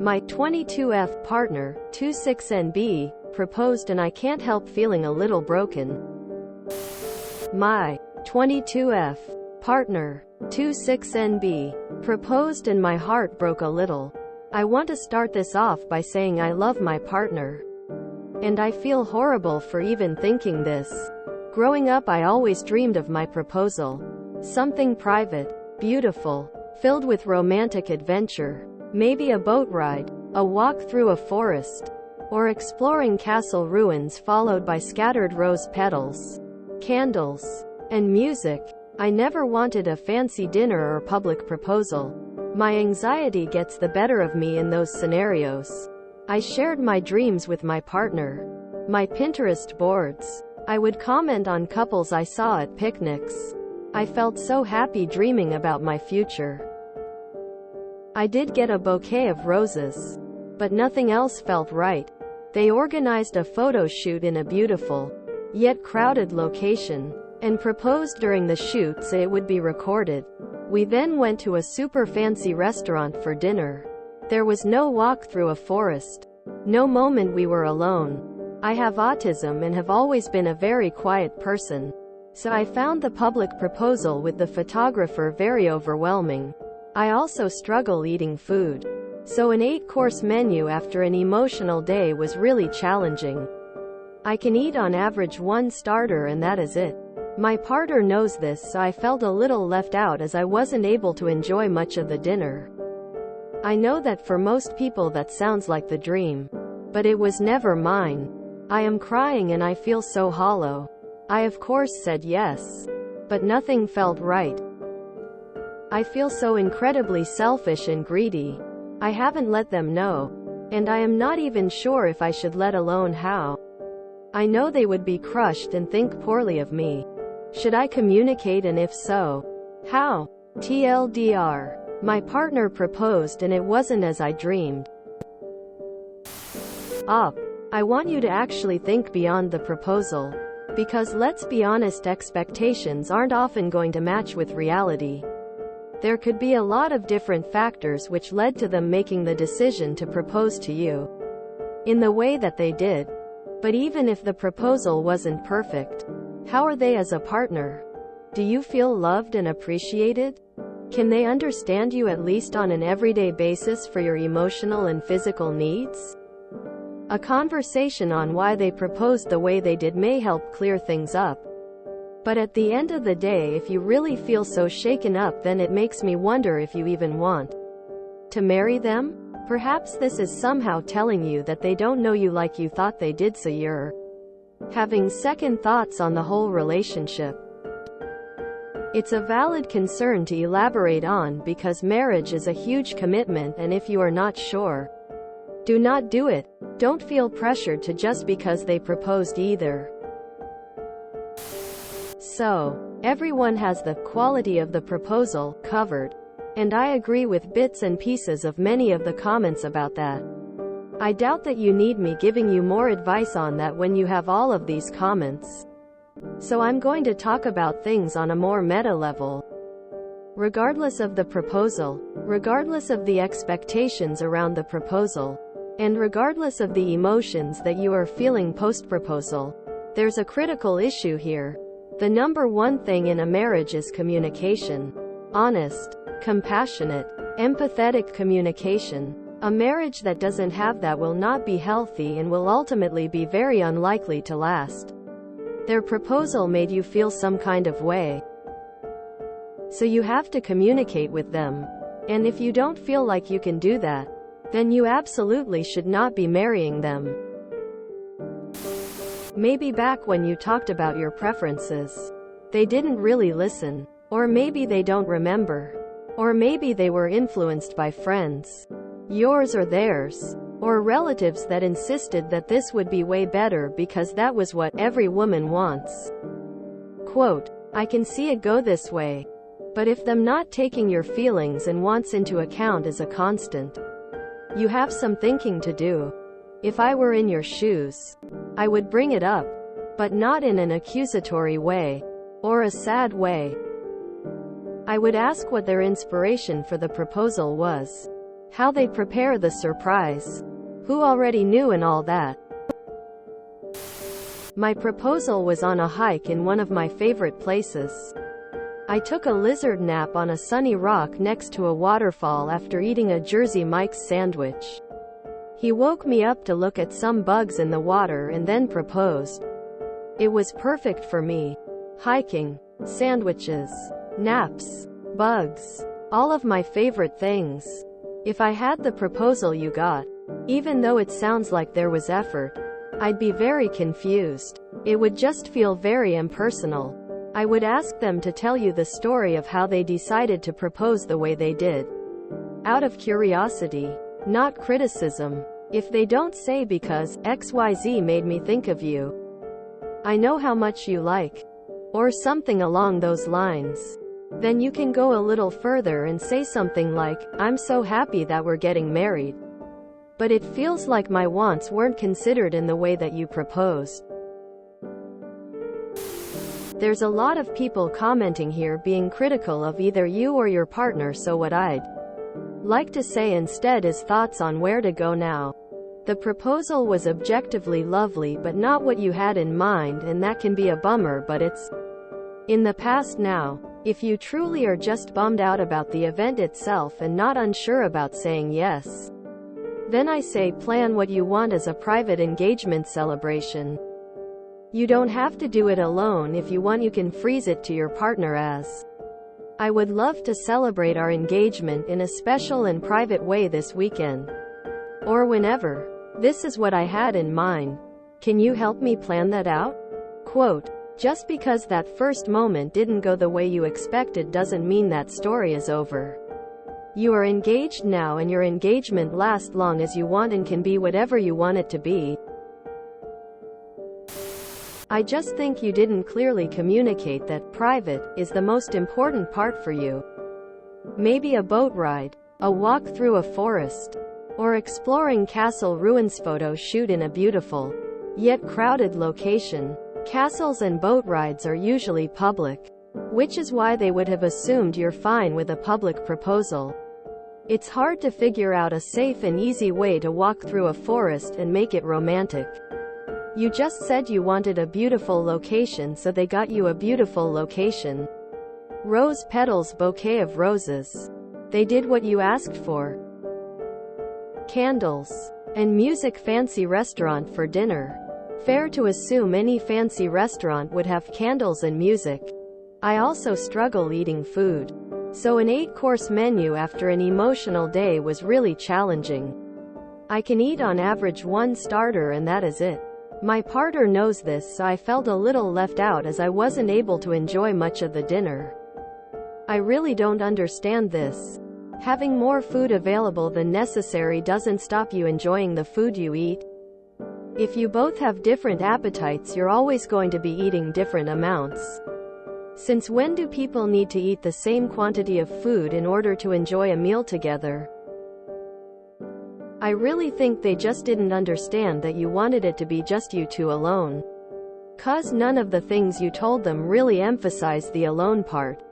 My 22F partner, 26NB, proposed and I can't help feeling a little broken. My 22F partner, 26NB, proposed and my heart broke a little. I want to start this off by saying I love my partner. And I feel horrible for even thinking this. Growing up I always dreamed of my proposal. Something private, beautiful, filled with romantic adventure. Maybe a boat ride, a walk through a forest, or exploring castle ruins followed by scattered rose petals, candles, and music. I never wanted a fancy dinner or public proposal. My anxiety gets the better of me in those scenarios. I shared my dreams with my partner. My Pinterest boards. I would comment on couples I saw at picnics. I felt so happy dreaming about my future. I did get a bouquet of roses. But nothing else felt right. They organized a photo shoot in a beautiful, yet crowded location, and proposed during the shoot so it would be recorded. We then went to a super fancy restaurant for dinner. There was no walk through a forest. No moment we were alone. I have autism and have always been a very quiet person. So I found the public proposal with the photographer very overwhelming. I also struggle eating food. So an 8-course menu after an emotional day was really challenging. I can eat on average one starter and that is it. My partner knows this, so I felt a little left out as I wasn't able to enjoy much of the dinner. I know that for most people that sounds like the dream. But it was never mine. I am crying and I feel so hollow. I of course said yes. But nothing felt right. I feel so incredibly selfish and greedy. I haven't let them know. And I am not even sure if I should, let alone how. I know they would be crushed and think poorly of me. Should I communicate, and if so, how? TLDR. My partner proposed and it wasn't as I dreamed. I want you to actually think beyond the proposal. Because let's be honest, expectations aren't often going to match with reality. There could be a lot of different factors which led to them making the decision to propose to you in the way that they did. But even if the proposal wasn't perfect, how are they as a partner? Do you feel loved and appreciated? Can they understand you at least on an everyday basis for your emotional and physical needs? A conversation on why they proposed the way they did may help clear things up. But at the end of the day, if you really feel so shaken up, then it makes me wonder if you even want to marry them? Perhaps this is somehow telling you that they don't know you like you thought they did, so you're having second thoughts on the whole relationship. It's a valid concern to elaborate on because marriage is a huge commitment, and if you are not sure, do not do it. Don't feel pressured to just because they proposed either. So, everyone has the quality of the proposal covered. And I agree with bits and pieces of many of the comments about that. I doubt that you need me giving you more advice on that when you have all of these comments. So I'm going to talk about things on a more meta level. Regardless of the proposal, regardless of the expectations around the proposal, and regardless of the emotions that you are feeling post-proposal, there's a critical issue here. The number one thing in a marriage is communication. Honest, compassionate, empathetic communication. A marriage that doesn't have that will not be healthy and will ultimately be very unlikely to last. Their proposal made you feel some kind of way. So you have to communicate with them. And if you don't feel like you can do that, then you absolutely should not be marrying them. Maybe back when you talked about your preferences, they didn't really listen. Or maybe they don't remember. Or maybe they were influenced by friends, yours or theirs, or relatives that insisted that this would be way better because that was what every woman wants. Quote, I can see it go this way. But if them not taking your feelings and wants into account is a constant, you have some thinking to do. If I were in your shoes, I would bring it up, but not in an accusatory way, or a sad way. I would ask what their inspiration for the proposal was. how they prepare the surprise, who already knew and all that. My proposal was on a hike in one of my favorite places. I took a lizard nap on a sunny rock next to a waterfall after eating a Jersey Mike's sandwich. He woke me up to look at some bugs in the water and then proposed. It was perfect for me. Hiking, sandwiches, naps, bugs, all of my favorite things. If I had the proposal you got, even though it sounds like there was effort, I'd be very confused. It would just feel very impersonal. I would ask them to tell you the story of how they decided to propose the way they did. Out of curiosity, not criticism. If they don't say because XYZ made me think of you, I know how much you like, or something along those lines, then you can go a little further and say something like, I'm so happy that we're getting married, but it feels like my wants weren't considered in the way that you proposed. There's a lot of people commenting here being critical of either you or your partner, so what I'd like to say instead is thoughts on where to go now. The proposal was objectively lovely but not what you had in mind, and that can be a bummer, but it's in the past now. If you truly are just bummed out about the event itself and not unsure about saying yes, then I say plan what you want as a private engagement celebration. You don't have to do it alone. If you want, you can freeze it to your partner as, I would love to celebrate our engagement in a special and private way this weekend, or whenever. This is what I had in mind. Can you help me plan that out? Quote, just because that first moment didn't go the way you expected doesn't mean that story is over. You are engaged now, and your engagement lasts long as you want and can be whatever you want it to be. I just think you didn't clearly communicate that private is the most important part for you. Maybe a boat ride, a walk through a forest, or exploring castle ruins. Photo shoot in a beautiful, yet crowded location. Castles and boat rides are usually public, which is why they would have assumed you're fine with a public proposal. It's hard to figure out a safe and easy way to walk through a forest and make it romantic. You just said you wanted a beautiful location, so they got you a beautiful location. Rose petals, bouquet of roses. They did what you asked for. Candles and music, fancy restaurant for dinner. Fair to assume any fancy restaurant would have candles and music. I also struggle eating food, so an 8-course menu after an emotional day was really challenging. I can eat on average 1 starter and that is it. My partner knows this, so I felt a little left out as I wasn't able to enjoy much of the dinner. I really don't understand this. Having more food available than necessary doesn't stop you enjoying the food you eat. If you both have different appetites, you're always going to be eating different amounts. Since when do people need to eat the same quantity of food in order to enjoy a meal together? I really think they just didn't understand that you wanted it to be just you two alone. 'Cause none of the things you told them really emphasize the alone part.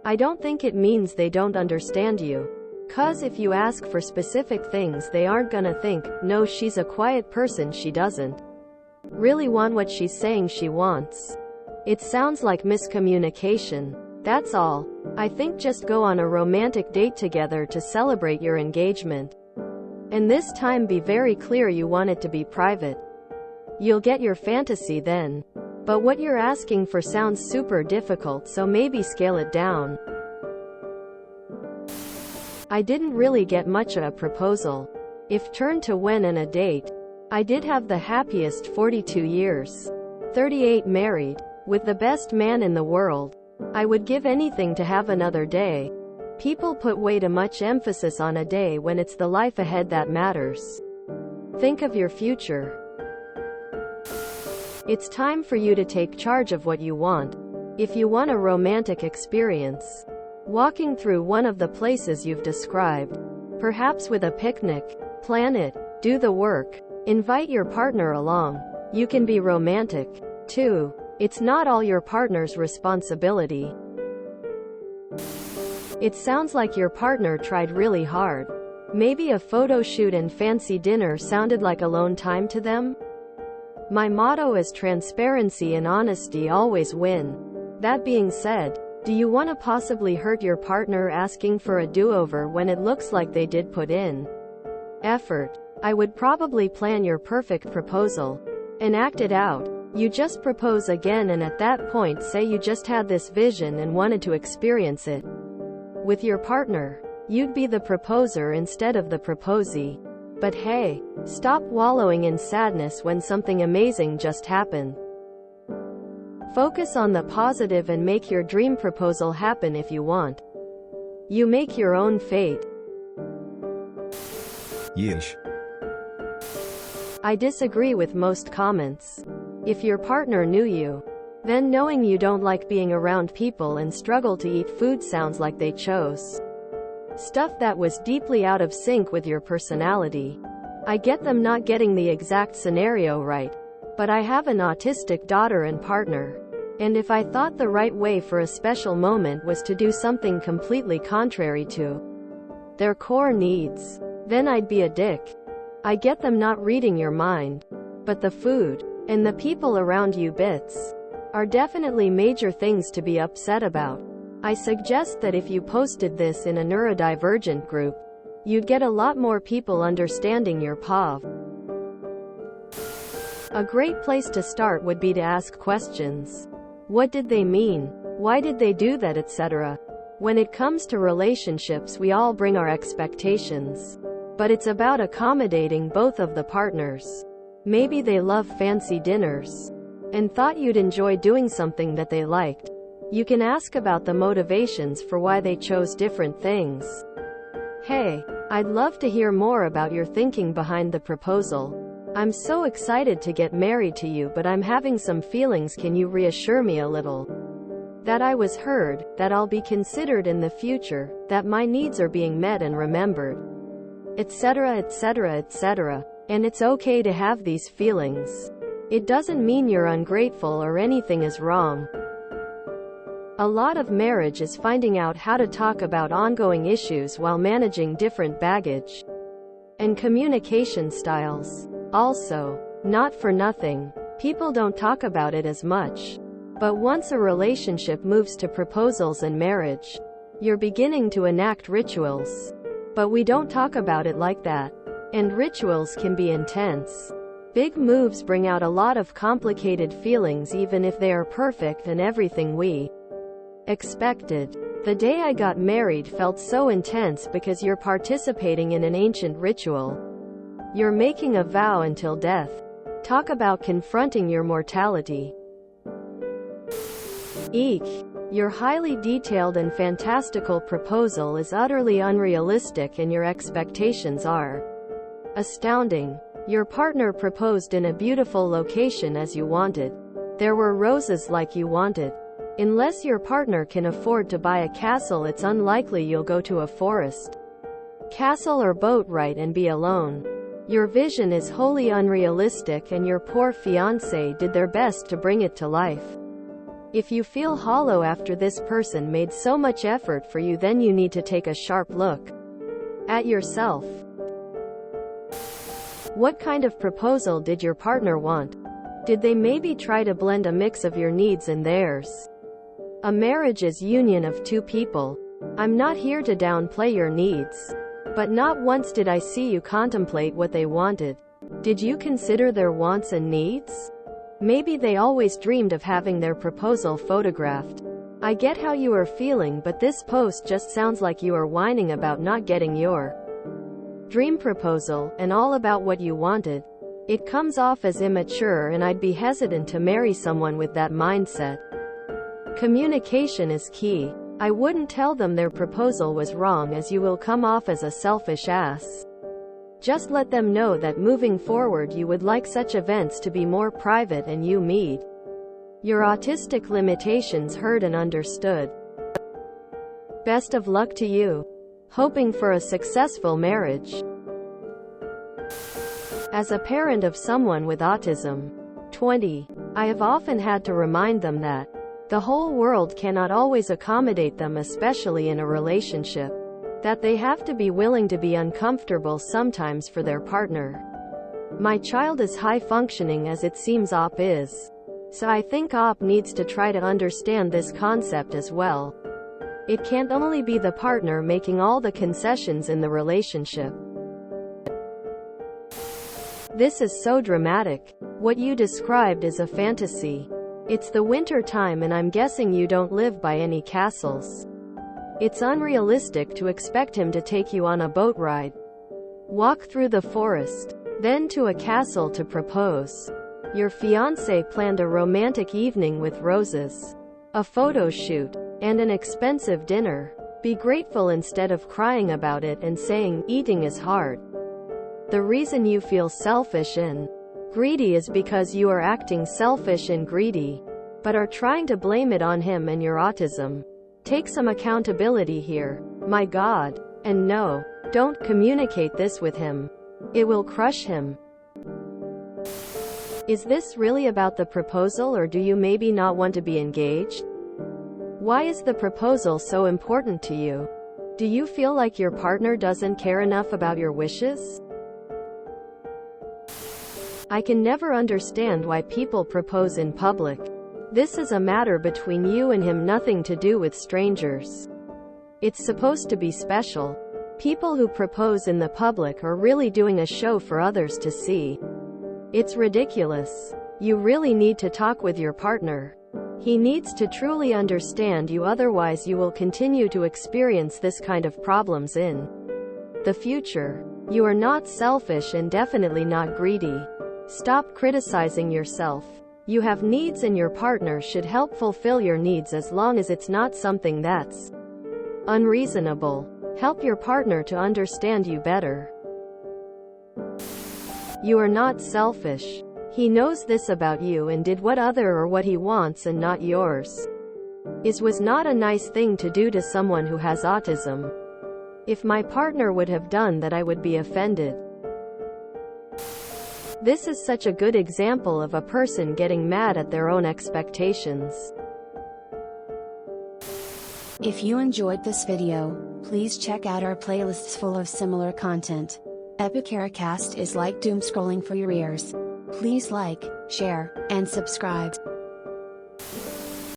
I don't think it means they don't understand you. 'Cause if you ask for specific things, they aren't gonna think, no, she's a quiet person, she doesn't really want what she's saying she wants. It sounds like miscommunication. That's all. I think just go on a romantic date together to celebrate your engagement. And this time be very clear you want it to be private. You'll get your fantasy then. But what you're asking for sounds super difficult, so maybe scale it down. I didn't really get much of a proposal. If turned to when and a date, I did have the happiest 42 years. 38 married, with the best man in the world. I would give anything to have another day. People put way too much emphasis on a day when it's the life ahead that matters. Think of your future. It's time for you to take charge of what you want. If you want a romantic experience, walking through one of the places you've described, perhaps with a picnic, plan it, do the work, invite your partner along. You can be romantic, too. It's not all your partner's responsibility. It sounds like your partner tried really hard. Maybe a photo shoot and fancy dinner sounded like alone time to them? My motto is transparency and honesty always win. That being said, do you want to possibly hurt your partner asking for a do-over when it looks like they did put in effort? I would probably plan your perfect proposal and act it out. You just propose again, and at that point say you just had this vision and wanted to experience it with your partner. You'd be the proposer instead of the proposee. But hey, stop wallowing in sadness when something amazing just happened. Focus on the positive and make your dream proposal happen if you want. You make your own fate. Yeesh. I disagree with most comments. If your partner knew you, then knowing you don't like being around people and struggle to eat food sounds like they chose stuff that was deeply out of sync with your personality. I get them not getting the exact scenario right, but I have an autistic daughter and partner. And if I thought the right way for a special moment was to do something completely contrary to their core needs, then I'd be a dick. I get them not reading your mind, but the food and the people around you bits are definitely major things to be upset about. I suggest that if you posted this in a neurodivergent group, you'd get a lot more people understanding your POV. A great place to start would be to ask questions. What did they mean? Why did they do that, etc. When it comes to relationships, we all bring our expectations. But it's about accommodating both of the partners. Maybe they love fancy dinners and thought you'd enjoy doing something that they liked. You can ask about the motivations for why they chose different things. Hey, I'd love to hear more about your thinking behind the proposal. I'm so excited to get married to you, but I'm having some feelings. Can you reassure me a little? That I was heard, that I'll be considered in the future, that my needs are being met and remembered, etc., etc., etc. And it's okay to have these feelings. It doesn't mean you're ungrateful or anything is wrong. A lot of marriage is finding out how to talk about ongoing issues while managing different baggage and communication styles. Also, not for nothing, people don't talk about it as much. But once a relationship moves to proposals and marriage, you're beginning to enact rituals. But we don't talk about it like that. And rituals can be intense. Big moves bring out a lot of complicated feelings, even if they are perfect and everything we expected. The day I got married felt so intense because you're participating in an ancient ritual. You're making a vow until death. Talk about confronting your mortality. Eek. Your highly detailed and fantastical proposal is utterly unrealistic, and your expectations are astounding. Your partner proposed in a beautiful location as you wanted. There were roses like you wanted. Unless your partner can afford to buy a castle, it's unlikely you'll go to a forest, castle or boat ride and be alone. Your vision is wholly unrealistic, and your poor fiancé did their best to bring it to life. If you feel hollow after this person made so much effort for you, then you need to take a sharp look at yourself. What kind of proposal did your partner want? Did they maybe try to blend a mix of your needs and theirs? A marriage is union of two people. I'm not here to downplay your needs. But not once did I see you contemplate what they wanted. Did you consider their wants and needs? Maybe they always dreamed of having their proposal photographed. I get how you are feeling, but this post just sounds like you are whining about not getting your dream proposal, and all about what you wanted. It comes off as immature, and I'd be hesitant to marry someone with that mindset. Communication is key. I wouldn't tell them their proposal was wrong, as you will come off as a selfish ass. Just let them know that moving forward you would like such events to be more private and you need your autistic limitations heard and understood. Best of luck to you. Hoping for a successful marriage. As a parent of someone with autism, 20, I have often had to remind them that the whole world cannot always accommodate them, especially in a relationship. That they have to be willing to be uncomfortable sometimes for their partner. My child is high functioning as it seems Op is. So I think Op needs to try to understand this concept as well. It can't only be the partner making all the concessions in the relationship. This is so dramatic. What you described is a fantasy. It's the winter time and I'm guessing you don't live by any castles. It's unrealistic to expect him to take you on a boat ride, walk through the forest, then to a castle to propose. Your fiancé planned a romantic evening with roses, a photo shoot, and an expensive dinner. Be grateful instead of crying about it and saying, eating is hard. The reason you feel selfish and greedy is because you are acting selfish and greedy, but are trying to blame it on him and your autism. Take some accountability here. My God. And no, don't communicate this with him. It will crush him. Is this really about the proposal, or do you maybe not want to be engaged? Why is the proposal so important to you? Do you feel like your partner doesn't care enough about your wishes? I can never understand why people propose in public. This is a matter between you and him, nothing to do with strangers. It's supposed to be special. People who propose in the public are really doing a show for others to see. It's ridiculous. You really need to talk with your partner. He needs to truly understand you, otherwise you will continue to experience this kind of problems in the future. You are not selfish and definitely not greedy. Stop criticizing yourself. You have needs and your partner should help fulfill your needs as long as it's not something that's unreasonable. Help your partner to understand you better. You are not selfish. He knows this about you and did what other or what he wants and not yours. It was not a nice thing to do to someone who has autism. If my partner would have done that, I would be offended. This is such a good example of a person getting mad at their own expectations. If you enjoyed this video, please check out our playlists full of similar content. Epicaricast is like doom scrolling for your ears. Please like, share, and subscribe.